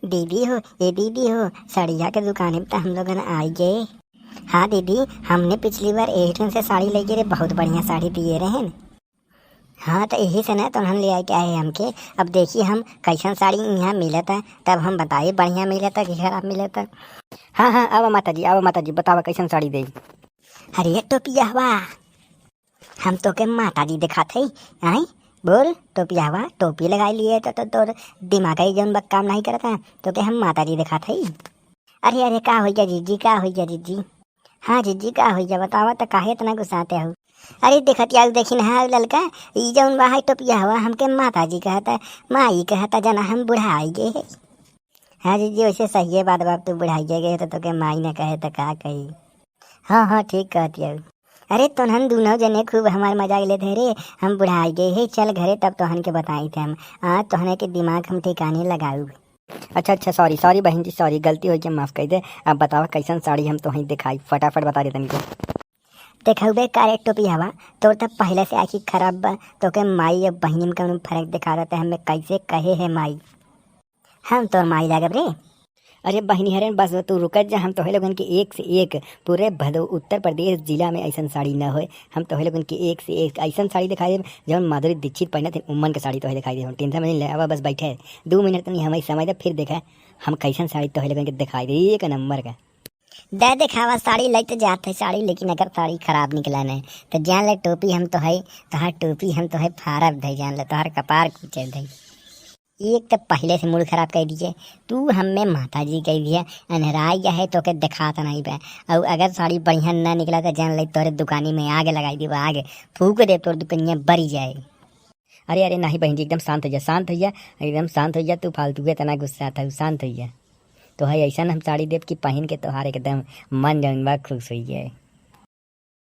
दीदी हो, ये दीदी हो, साड़िया के दुकान पे हम लोग आई गए। हाँ दीदी, हमने पिछली बार एहिटन से साड़ी लेके रे, बहुत बढ़िया साड़ी दिए रहे न। हाँ तो यही से ना तो हम ले आए क्या है हमके। अब देखिए हम कैसन साड़ी यहाँ मिलत है, तब हम बताइए बढ़िया मिलत है कि खराब मिलत है। हाँ हाँ, आवा माता जी बतावा कैसन साड़ी दे। अरे टोपिया हवा, हम तो के माता जी दिखाते ही आई। बोल टोपिया हवा, टोपी लगाई लिए तो तोर दिमाग ही जौन बक काम नहीं करता, तो के हम माता जी दिखाते ही। अरे अरे का हो गया जीजी, का हो गया जीजी? हाँ जीजी का हो गया, बतावा तो काहे इतना गुस्साते हो? अरे देखत यार, देखी ना ललका, ई जौन बा है टोपिया हवा, हमके माता जी कहता, माई कहता, जना हम बुढ़ाई गए। हाँ जीजी वैसे सही है बात, बाप तू बुढ़ाई गए तो के माई ने कहे तो का कही। हाँ हाँ ठीक कहती है। अरे तोहन दोनों जने खूब हमार मजाक लेते हैं रे, हम बुढ़ाई गए हे, चल घरे तब तोहन के बताई थे हम। आज तोहने के दिमाग हम ठिकाने लगाऊ। अच्छा सॉरी बहन जी, सॉरी, गलती हो गई, माफ़ कर दे। अब बतावा कैसन साड़ी हम तो दिखाई, फटाफट बता दे तनिको। देखा करे टोपिया हवा, तोर तब पहले से आखिर खराब बा, तो के माई और बहनी में कौन फर्क दिखा रहा था, हमें कैसे कहे है माई? हम तो माई लागब रे। अरे बहनी हरेन, बस तू रुकत जा, हम तो लोगन के एक से एक पूरे उत्तर प्रदेश जिला में ऐसा साड़ी न होए। हम तो लोगन के एक से एक ऐसा साड़ी दिखाई दे जब माधुरी दीक्षित पहनत थे, उमन के साड़ी तो दिखाई दे। टेंशन में ले आवा, बस बैठे 2 मिनट तनी हमें समय दे, फिर देखा हम कैसन साड़ी तो लोगन के दिखाई दे, एक नंबर का। दे दिखावा साड़ी लेते जाते साड़ी, लेकिन अगर साड़ी खराब निकला नहीं तो जान ले टोपी हम तो है, तोहार टोपी हम तो है फारब दे, जान ले तोहार कपार कुचल दे। एक तो पहले से मूड खराब कर दीजिए, तू हमें माता जी कह दिया, अनहराई गया है तो के दिखाता नहीं पे। और अगर साड़ी बढ़िया ना निकला तो जान ले तोरे दुकानी में आग लगाई दी, आग फूक दे, तोर दुकानिया बरी जाए। अरे नहीं बहन जी, एकदम शांत हो जा, एकदम शांत हो जा। तू फालतू के तना गुस्सा था, शांत हो जा। तो है ऐसा हम साड़ी देव की पहन के तोहार एकदम मन जौन बा खुश हो जाए।